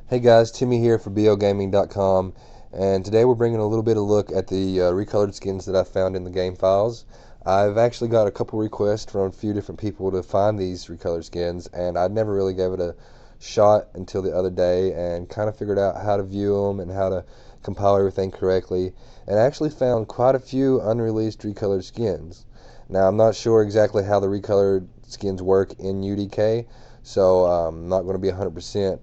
Hey guys, Timmy here for BOGaming.com, and today we're bringing a little bit of look at the recolored skins that I found in the game files. I've actually got a couple requests from a few different people to find these recolored skins, and I'd never really gave it a shot until the other day and kind of figured out how to view them and how to compile everything correctly, and I actually found quite a few unreleased recolored skins. Now, I'm not sure exactly how the recolored skins work in UDK, so I'm not going to be 100%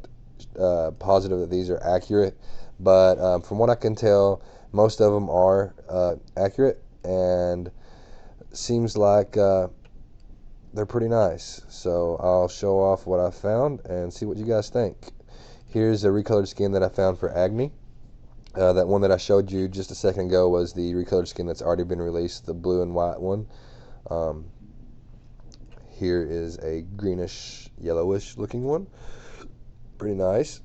positive that these are accurate, but from what I can tell, most of them are accurate, and seems like they're pretty nice. So I'll show off what I found and see what you guys think. Here's a recolored skin that I found for Agni. That one that I showed you just a second ago was the recolored skin that's already been released, the blue and white one. Um, Here is a greenish, yellowish looking one. Pretty nice.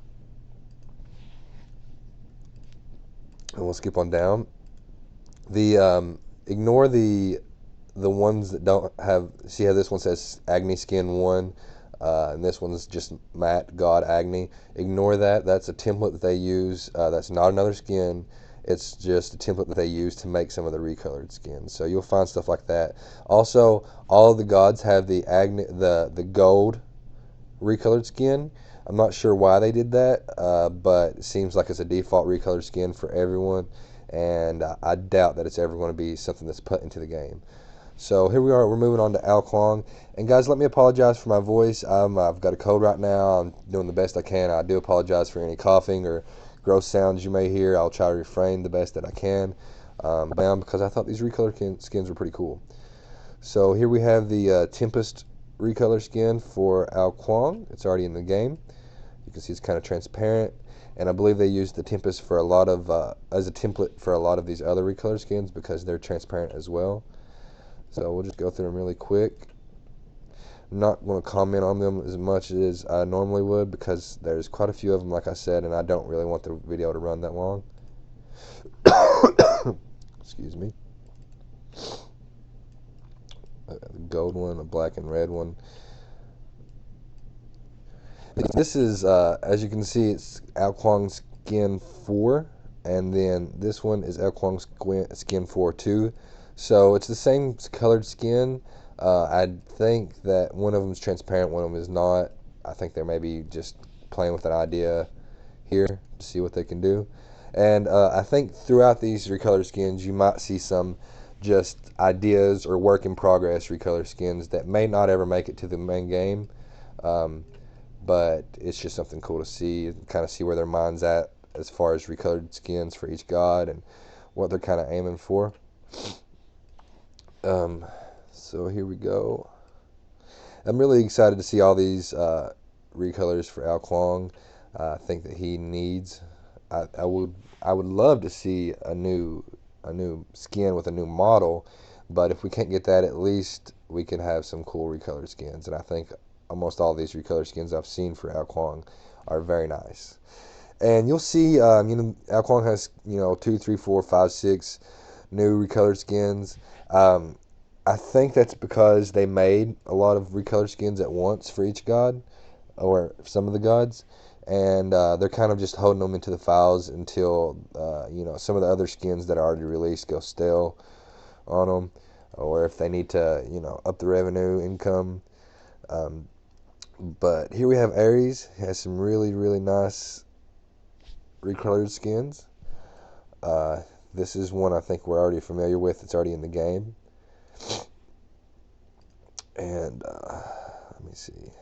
And we'll skip on down. Ignore the ones that don't have. See how this one says Agni Skin 1, and this one's just Matte God Agni. Ignore that. That's a template that they use. That's not another skin. It's just a template that they use to make some of the recolored skins. So you'll find stuff like that. Also, all of the gods have the gold recolored skin. I'm not sure why they did that, but it seems like it's a default recolored skin for everyone, and I doubt that it's ever going to be something that's put into the game. So here we are. We're moving on to Al Kwong. And guys, let me apologize for my voice. I've got a cold right now. I'm doing the best I can. I do apologize for any coughing or gross sounds you may hear. I'll try to refrain the best that I can, because I thought these recolored skins were pretty cool. So here we have the Tempest recolor skin for Al Kwong. It's already in the game. You can see it's kind of transparent, and I believe they used the Tempest for a lot of as a template for a lot of these other recolor skins because they're transparent as well. So we'll just go through them really quick. I'm not going to comment on them as much as I normally would because there's quite a few of them, like I said, and I don't really want the video to run that long. Excuse me. A gold one, a black and red one. This is, as you can see, it's Al Kwong Skin 4, and then this one is Al Kwong Skin 4 2. So it's the same colored skin. I think that one of them is transparent, one of them is not. I think they're maybe just playing with an idea here to see what they can do. And I think throughout these recolor skins, you might see some just ideas or work in progress recolor skins that may not ever make it to the main game. But it's just something cool to see, kind of see where their mind's at as far as recolored skins for each god and what they're kind of aiming for. So here we go. I'm really excited to see all these recolors for Al Kwong. I think that he needs. I would love to see a new skin with a new model, but if we can't get that, at least we can have some cool recolored skins. And I think almost all these recolored skins I've seen for Al Kwong are very nice. And you'll see, Al Kwong has 2, 3, 4, 5, 6 new recolored skins. I think that's because they made a lot of recolored skins at once for each god, or some of the gods, and they're kind of just holding them into the files until some of the other skins that are already released go stale on them, or if they need to up the revenue income. But here we have Ares. He has some really nice recolored skins. This is one I think we're already familiar with. It's already in the game. And let me see.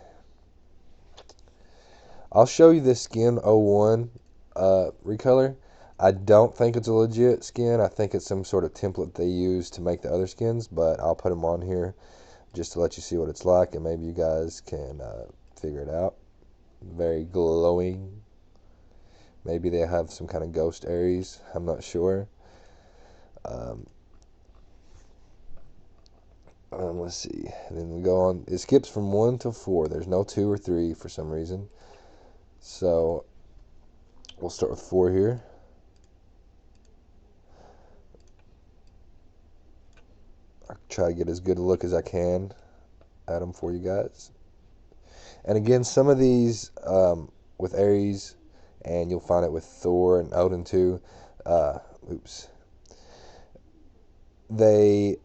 I'll show you this skin 01 recolor. I don't think it's a legit skin. I think it's some sort of template they use to make the other skins, but I'll put them on here just to let you see what it's like, and maybe you guys can figure it out. Very glowing. Maybe they have some kind of ghost Ares. I'm not sure. Let's see. And then we go on. It skips from 1 to 4. There's no 2 or 3 for some reason. So we'll start with 4 here. I'll try to get as good a look as I can at them for you guys. And again, some of these with Ares, and you'll find it with Thor and Odin too. Oops. They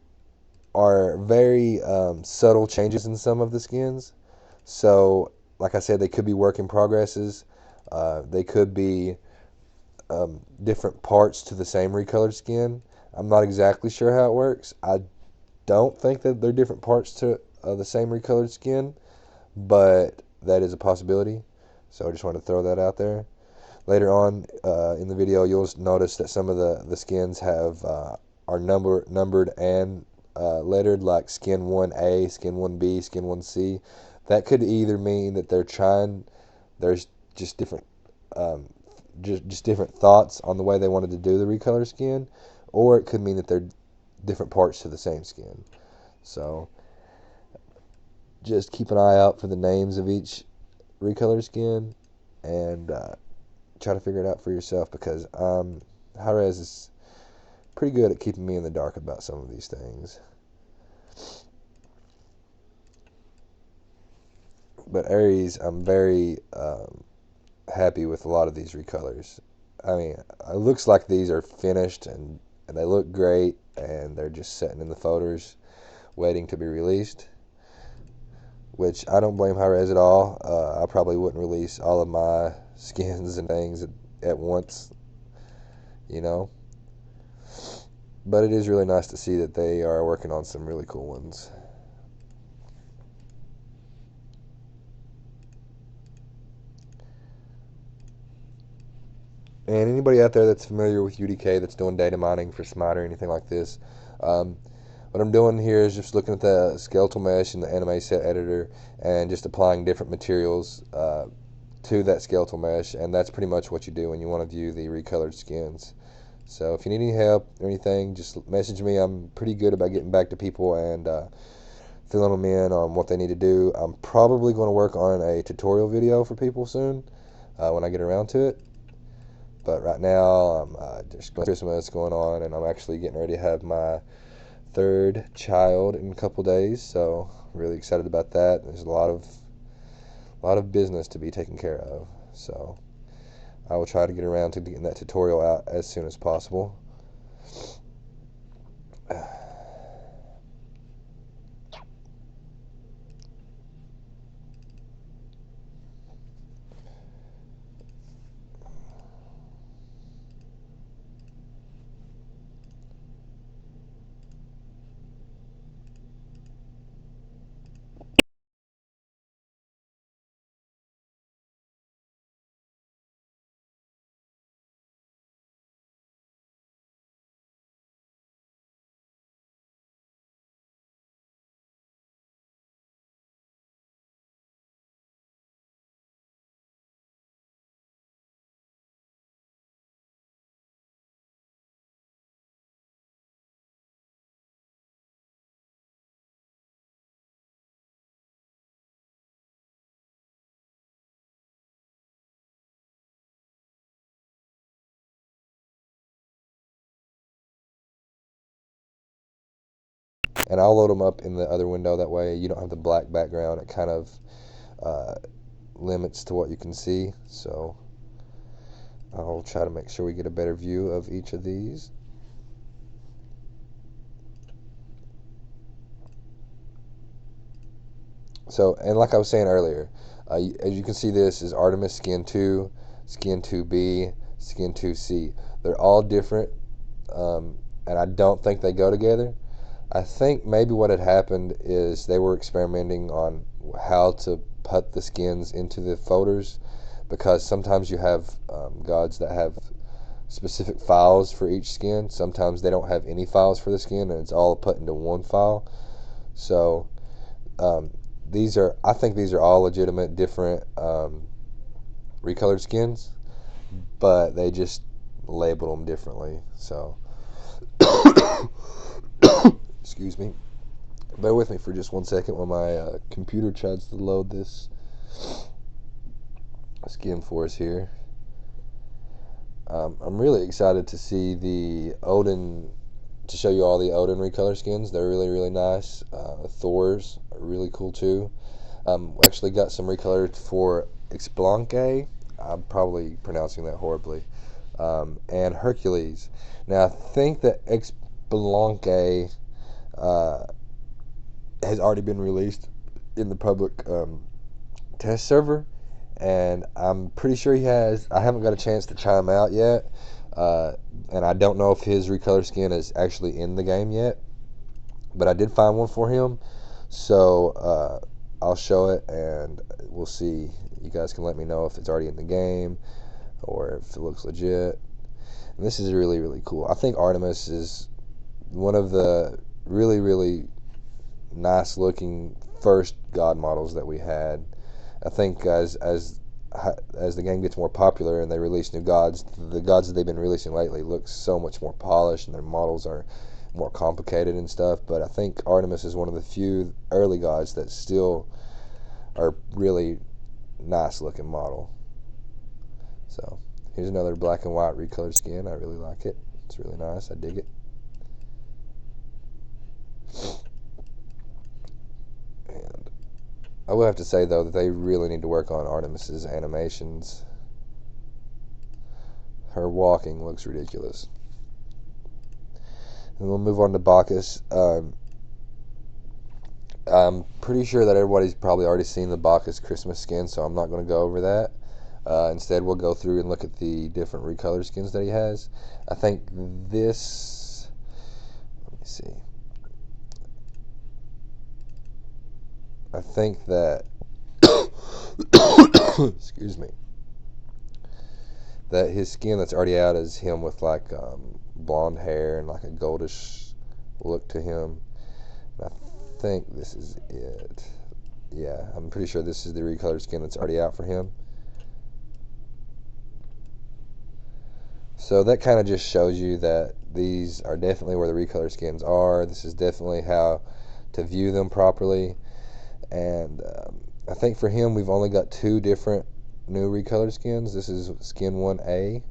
are very subtle changes in some of the skins. So, like I said, they could be work in progresses. They could be different parts to the same recolored skin. I'm not exactly sure how it works. I don't think that they're different parts to the same recolored skin, but that is a possibility. So I just want to throw that out there. Later on in the video, you'll notice that some of the skins have are numbered and lettered, like skin 1A, skin 1B, skin 1C. That could either mean that there's just different um, just different thoughts on the way they wanted to do the recolor skin, or it could mean that they're different parts to the same skin. So just keep an eye out for the names of each recolor skin and try to figure it out for yourself, because Hi-Rez is pretty good at keeping me in the dark about some of these things. But Aries, I'm very happy with a lot of these recolors. I mean, it looks like these are finished and they look great, and they're just sitting in the folders waiting to be released, which I don't blame Hi-Rez at all. I probably wouldn't release all of my skins and things at once, you know. But it is really nice to see that they are working on some really cool ones. And anybody out there that's familiar with UDK, that's doing data mining for Smite or anything like this, what I'm doing here is just looking at the skeletal mesh and the anime set editor and just applying different materials to that skeletal mesh, and that's pretty much what you do when you want to view the recolored skins. So if you need any help or anything, just message me. I'm pretty good about getting back to people and filling them in on what they need to do. I'm probably going to work on a tutorial video for people soon when I get around to it. But right now, I'm just Christmas going on, and I'm actually getting ready to have my third child in a couple days. So really excited about that. There's a lot of business to be taken care of. So I will try to get around to getting that tutorial out as soon as possible. And I'll load them up in the other window. That way you don't have the black background. It kind of uh, limits to what you can see. So I'll try to make sure we get a better view of each of these. So, and like I was saying earlier, as you can see, this is Artemis Skin 2, Skin 2B, Skin 2C. They're all different, and I don't think they go together. I think maybe what had happened is they were experimenting on how to put the skins into the folders, because sometimes you have gods that have specific files for each skin. Sometimes they don't have any files for the skin, and it's all put into one file. So um, I think these are all legitimate, different recolored skins, but they just labeled them differently. So, excuse me. Bear with me for just 1 second while my computer tries to load this skin for us here. I'm really excited to see to show you all the Odin recolor skins. They're really, really nice. Thor's are really cool too. We actually got some recolor for Explanque. I'm probably pronouncing that horribly. And Hercules. Now I think that Xbalanque uh, has already been released in the public test server, and I'm pretty sure he has. I haven't got a chance to try him out yet, uh, and I don't know if his recolor skin is actually in the game yet, but I did find one for him, so I'll show it, and we'll see. You guys can let me know if it's already in the game or if it looks legit. And this is really, really cool. I think Artemis is one of the really, really nice looking first god models that we had. I think as the game gets more popular and they release new gods, the gods that they've been releasing lately look so much more polished and their models are more complicated and stuff. But I think Artemis is one of the few early gods that still are really nice looking model. So here's another black and white recolored skin. I really like it. It's really nice. I dig it. And I will have to say though that they really need to work on Artemis's animations. Her walking looks ridiculous. And we'll move on to Bacchus. I'm pretty sure that everybody's probably already seen the Bacchus Christmas skin, so I'm not going to go over that. Instead, we'll go through and look at the different recolor skins that he has. I think this. Let me see. I think that. Excuse me. That his skin that's already out is him with like blonde hair and like a goldish look to him. And I think this is it. Yeah, I'm pretty sure this is the recolored skin that's already out for him. So that kind of just shows you that these are definitely where the recolor skins are. This is definitely how to view them properly. And I think for him, we've only got two different new recolor skins. This is skin 1A.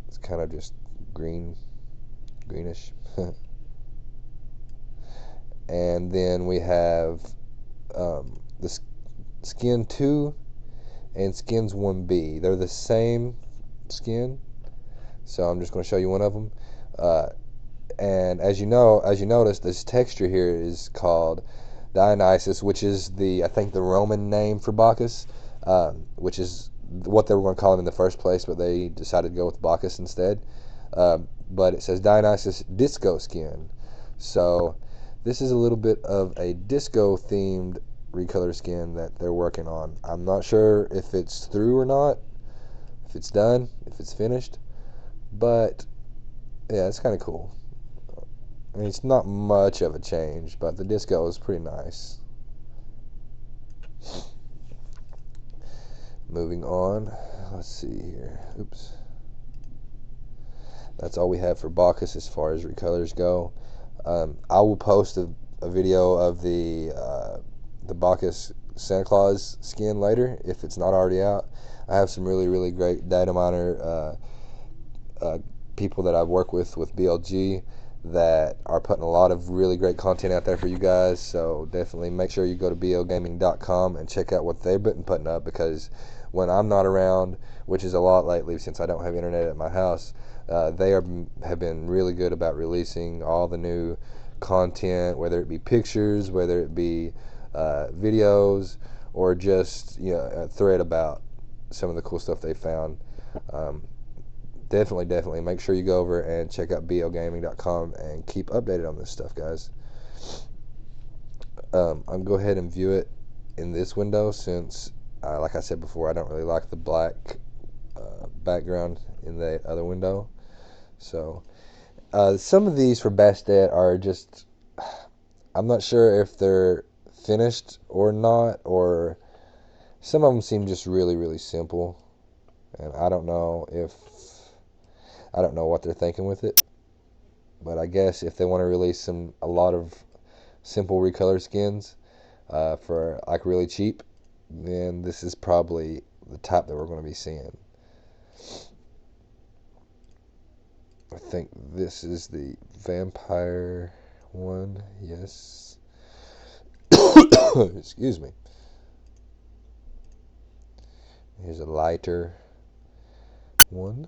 It's kind of just greenish. And then we have the skin 2 and skins 1B. They're the same skin, so I'm just going to show you one of them. And as you notice, this texture here is called Dionysus, which is I think the Roman name for Bacchus, which is what they were going to call him in the first place, but they decided to go with Bacchus instead. But it says Dionysus Disco Skin. So this is a little bit of a disco themed recolor skin that they're working on. I'm not sure if it's through or not, if it's done, if it's finished, but yeah, it's kind of cool. I mean, it's not much of a change, but the disco is pretty nice. Moving on, let's see here. Oops. That's all we have for Bacchus as far as recolors go. I will post a video of the Bacchus Santa Claus skin later if it's not already out. I have some really, really great data miner people that I've worked with BLG that are putting a lot of really great content out there for you guys. So definitely make sure you go to blgaming.com and check out what they've been putting up, because when I'm not around, which is a lot lately since I don't have internet at my house, they have been really good about releasing all the new content, whether it be pictures, whether it be videos, or just a thread about some of the cool stuff they found. Definitely make sure you go over and check out blgaming.com and keep updated on this stuff, guys. I'll go ahead and view it in this window since, like I said before, I don't really like the black background in the other window. So some of these for Bastet are just, I'm not sure if they're finished or not, or some of them seem just really, really simple, and I don't know what they're thinking with it. But I guess if they want to release a lot of simple recolor skins for like really cheap, then this is probably the type that we're going to be seeing. I think this is the vampire one. Yes. Excuse me. Here's a lighter one.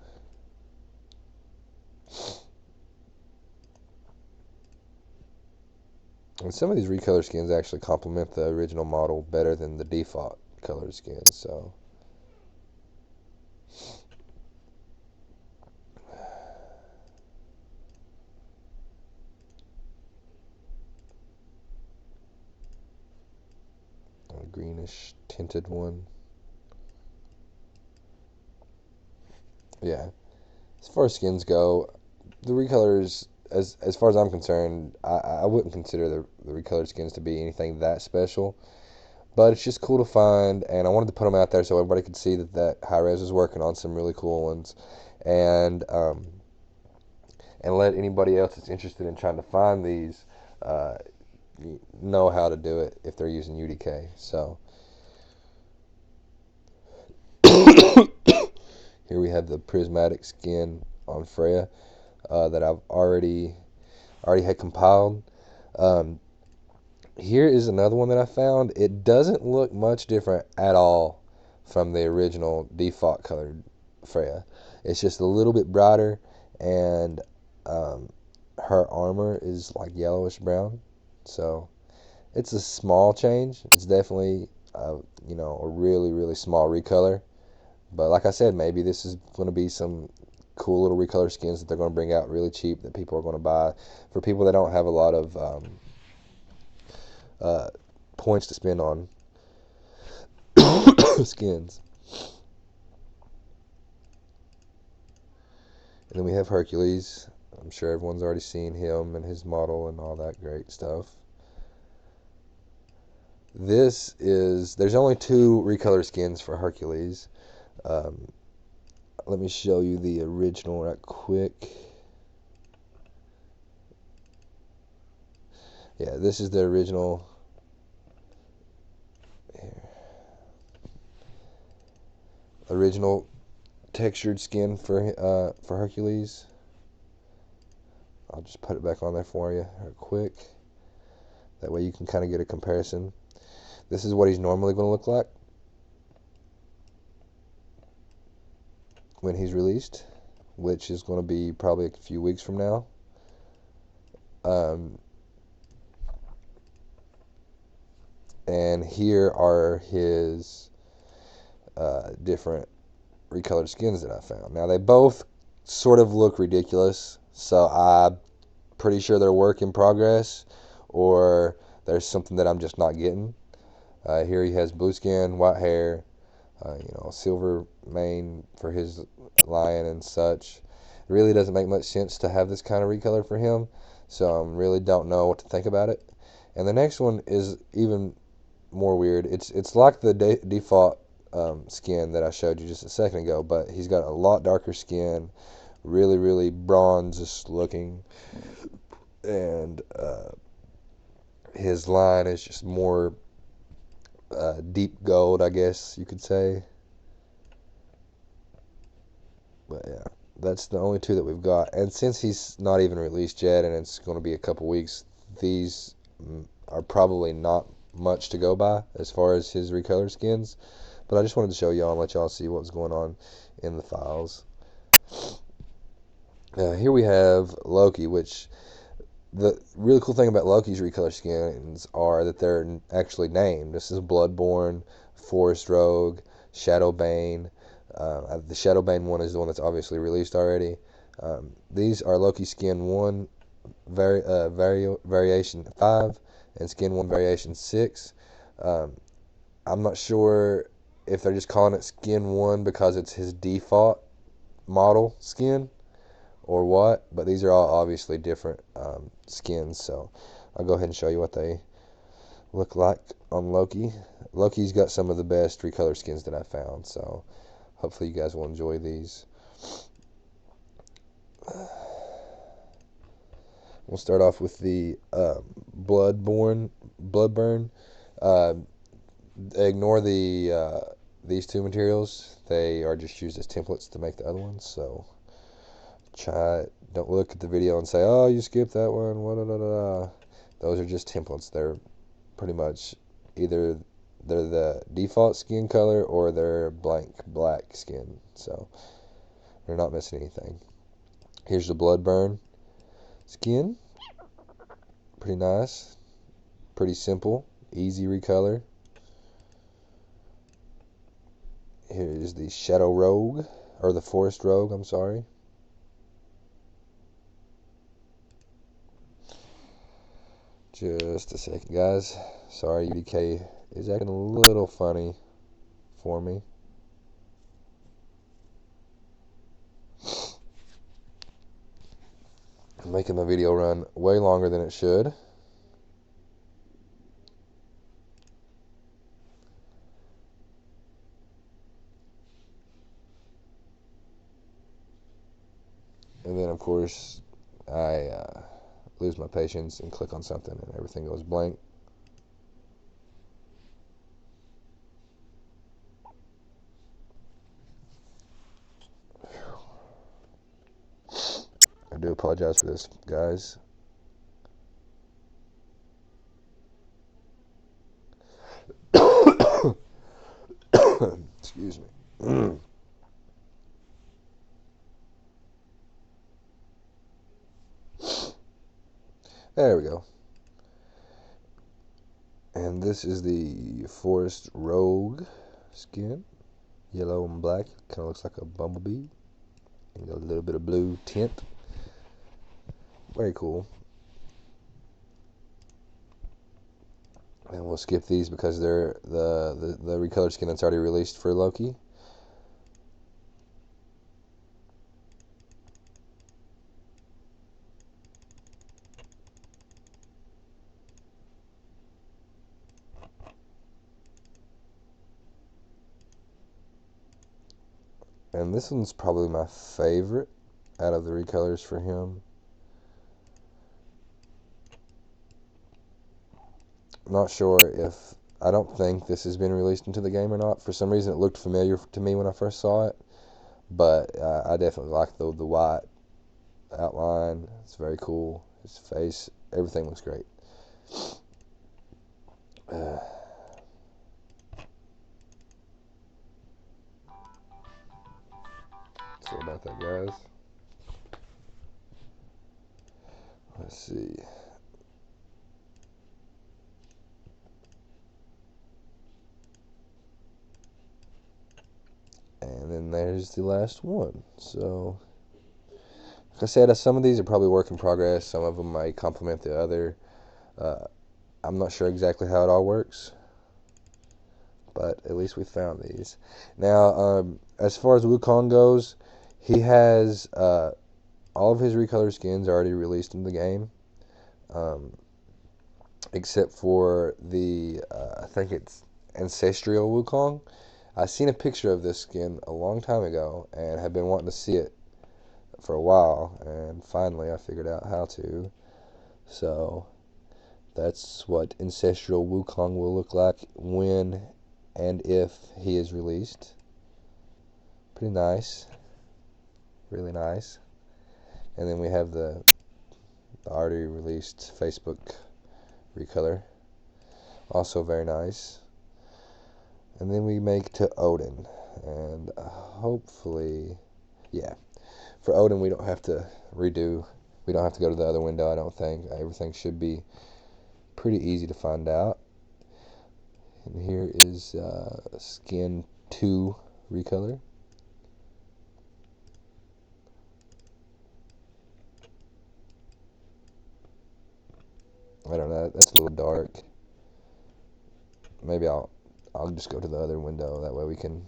And some of these recolor skins actually complement the original model better than the default colored skins, so. A greenish tinted one. Yeah. As far as skins go, the recolors, as far as I'm concerned, I wouldn't consider the recolored skins to be anything that special. But it's just cool to find, and I wanted to put them out there so everybody could see that Hi-Rez is working on some really cool ones, and let anybody else that's interested in trying to find these uh, know how to do it if they're using UDK. So here we have the prismatic skin on Freya that I've already had compiled. Um, Here is another one that I found. It doesn't look much different at all from the original default colored Freya. It's just a little bit brighter, and um, her armor is like yellowish brown. So it's a small change. It's definitely a really really small recolor. But like I said, maybe this is going to be some cool little recolor skins that they're going to bring out really cheap that people are going to buy for people that don't have a lot of uh, points to spend on skins. And then we have Hercules. I'm sure everyone's already seen him and his model and all that great stuff. There's only two recolor skins for Hercules. Um, Let me show you the original right quick. Yeah, this is the original. Here. Original textured skin for Hercules. I'll just put it back on there for you real quick. That way you can kind of get a comparison. This is what he's normally going to look like when he's released, which is going to be probably a few weeks from now. And here are his different recolored skins that I found. Now they both sort of look ridiculous, so I'm pretty sure they're work in progress, or there's something that I'm just not getting. Here he has blue skin, white hair, silver mane for his lion and such. It really doesn't make much sense to have this kind of recolor for him, so I really don't know what to think about it. And the next one is even more weird. It's like the default skin that I showed you just a second ago, but he's got a lot darker skin, really really bronze looking, and his line is just more deep gold, I guess you could say. But yeah, that's the only two that we've got. And since he's not even released yet, and it's going to be a couple weeks, these are probably not much to go by as far as his recolor skins. But I just wanted to show y'all and let y'all see what's going on in the files. Here we have Loki, which the really cool thing about Loki's recolor skins are that they're actually named. This is Bloodborne, Forest Rogue, Shadowbane. The Shadowbane one is the one that's obviously released already. These are Loki Skin 1 Variation 5 and Skin 1 Variation 6. I'm not sure if they're just calling it Skin 1 because it's his default model skin or what, but these are all obviously different skins, so I'll go ahead and show you what they look like on Loki. Loki's got some of the best recolor skins that I found, so hopefully you guys will enjoy these. We'll start off with the Bloodburn. Ignore these two materials. They are just used as templates to make the other ones, so don't look at the video and say, oh, you skipped that one. Those are just templates. They're pretty much either they're the default skin color or they're blank black skin. So they're not missing anything. Here's the Bloodburn skin. Pretty nice. Pretty simple. Easy recolor. Here is the Shadow Rogue, or the Forest Rogue, I'm sorry. Just a second, guys. Sorry, UDK is acting a little funny for me. I'm making my video run way longer than it should. And then, of course, I lose my patience and click on something and everything goes blank. I do apologize for this, guys. Excuse me. There we go. And this is the Forest Rogue skin. Yellow and black. Kind of looks like a bumblebee. And a little bit of blue tint. Very cool. And we'll skip these because they're the recolored skin that's already released for Loki. And this one's probably my favorite out of the recolors for him. Not sure if, I don't think this has been released into the game or not. For some reason it looked familiar to me when I first saw it. But I definitely like the white outline. It's very cool. His face, everything looks great. Sorry about that, guys. Let's see. And then there's the last one. So, like I said, some of these are probably work in progress. Some of them might complement the other. I'm not sure exactly how it all works, but at least we found these. Now, as far as Wukong goes, he has all of his recolor skins already released in the game, except for the, I think it's Ancestral Wukong. I seen a picture of this skin a long time ago and have been wanting to see it for a while, and finally I figured out how to. So that's what Ancestral Wukong will look like when and if he is released. Pretty nice. Really nice. And then we have the already released Facebook recolor. Also very nice. And then we make to Odin. And hopefully, yeah. For Odin, we don't have to redo. We don't have to go to the other window, I don't think. Everything should be pretty easy to find out. And here is Skin 2 recolor. I don't know, that's a little dark. Maybe I'll just go to the other window. That way we can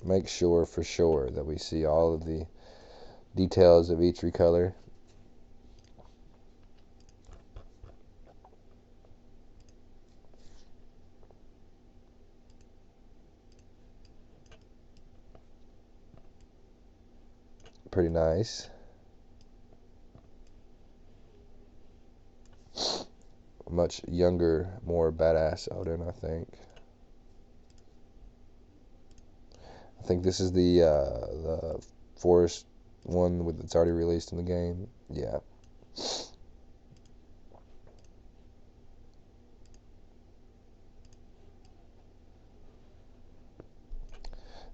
make sure for sure that we see all of the details of each recolor. Pretty nice. Much younger, more badass Odin, I think. I think this is the forest one that's already released in the game. Yeah.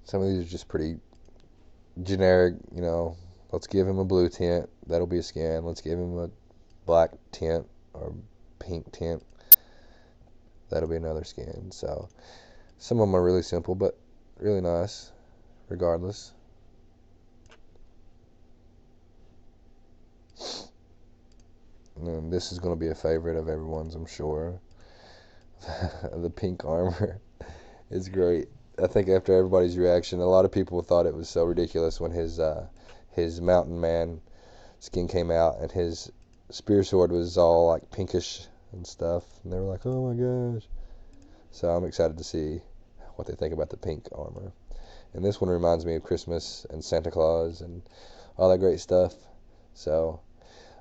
Some of these are just pretty generic, let's give him a blue tint, that'll be a skin. Let's give him a black tint or pink tint, that'll be another skin. So some of them are really simple, but really nice regardless. And this is going to be a favorite of everyone's, I'm sure. The pink armor is great. I think after everybody's reaction, a lot of people thought it was so ridiculous when his mountain man skin came out and his spear sword was all like pinkish and stuff, and they were like, oh my gosh. So I'm excited to see what they think about the pink armor. And this one reminds me of Christmas and Santa Claus and all that great stuff. So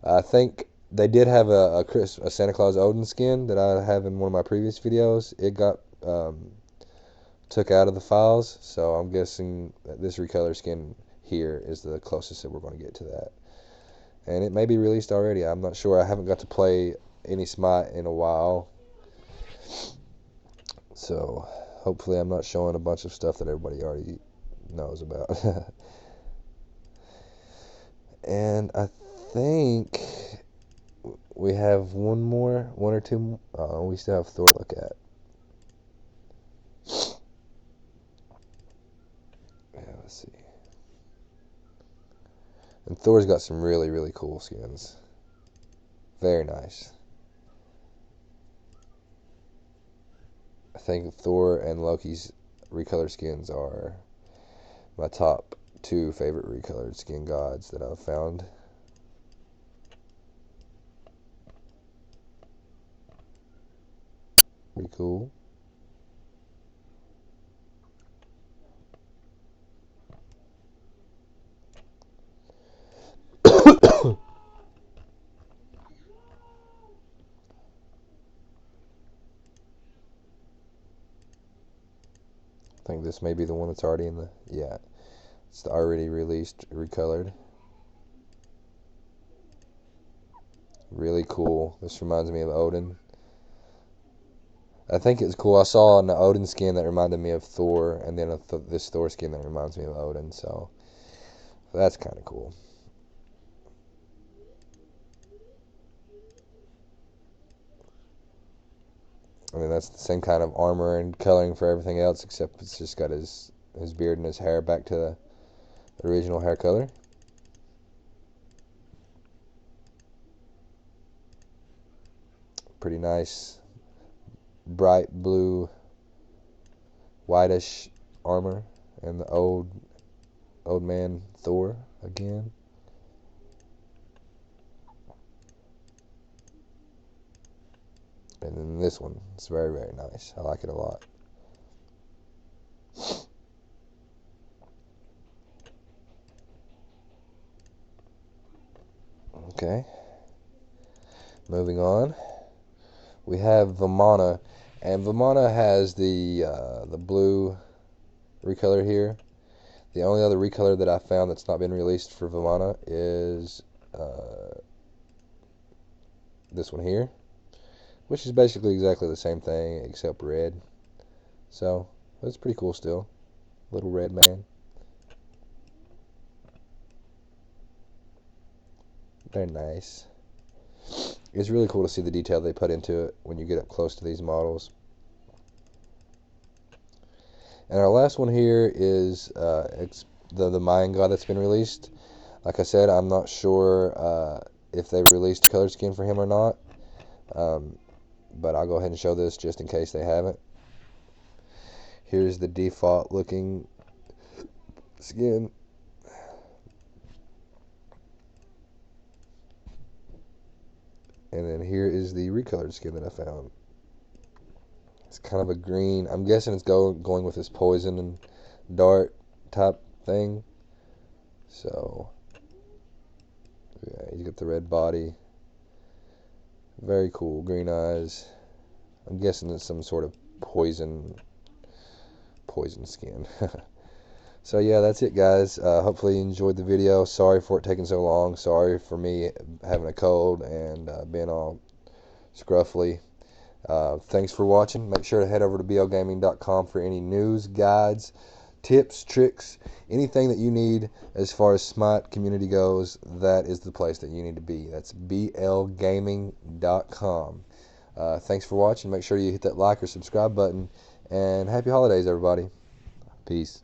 I think they did have a Santa Claus Odin skin that I have in one of my previous videos. It got took out of the files, so I'm guessing that this recolor skin here is the closest that we're going to get to that. And it may be released already. I'm not sure. I haven't got to play any Smite in a while, so hopefully I'm not showing a bunch of stuff that everybody already knows about. And I think we have one or two. We still have Thor to look at. Yeah, let's see. And Thor's got some really, really cool skins. Very nice. I think Thor and Loki's recolor skins are my top 2 favorite recolored skin gods that I've found. Pretty cool. I think this may be the one that's already in the, yeah, it's the already released recolored. Really cool. This reminds me of Odin. I think it's cool. I saw an Odin skin that reminded me of Thor, and then this Thor skin that reminds me of Odin, so that's kind of cool. I mean, that's the same kind of armor and coloring for everything else, except it's just got his beard and his hair back to the original hair color. Pretty nice, bright blue, whitish armor, and the old man Thor again. And then this one, it's very, very nice. I like it a lot. Okay. Moving on. We have Vamana. And Vamana has the blue recolor here. The only other recolor that I found that's not been released for Vamana is this one here, which is basically exactly the same thing except red. So that's pretty cool still. Little red man. Very nice. It's really cool to see the detail they put into it when you get up close to these models. And our last one here is it's the Mayan god that's been released. Like I said, I'm not sure if they released a color skin for him or not. But I'll go ahead and show this just in case they haven't. Here's the default looking skin. And then here is the recolored skin that I found. It's kind of a green. I'm guessing it's going with this poison and dart type thing. So, yeah, he's got the red body. Very cool. Green eyes. I'm guessing it's some sort of poison skin. So yeah, that's it, guys. Hopefully you enjoyed the video. Sorry for it taking so long. Sorry for me having a cold and being all scruffly. Thanks for watching. Make sure to head over to blgaming.com for any news, guides, tips, tricks, anything that you need as far as Smite community goes, that is the place that you need to be. That's blgaming.com. Thanks for watching. Make sure you hit that like or subscribe button. And happy holidays, everybody. Peace.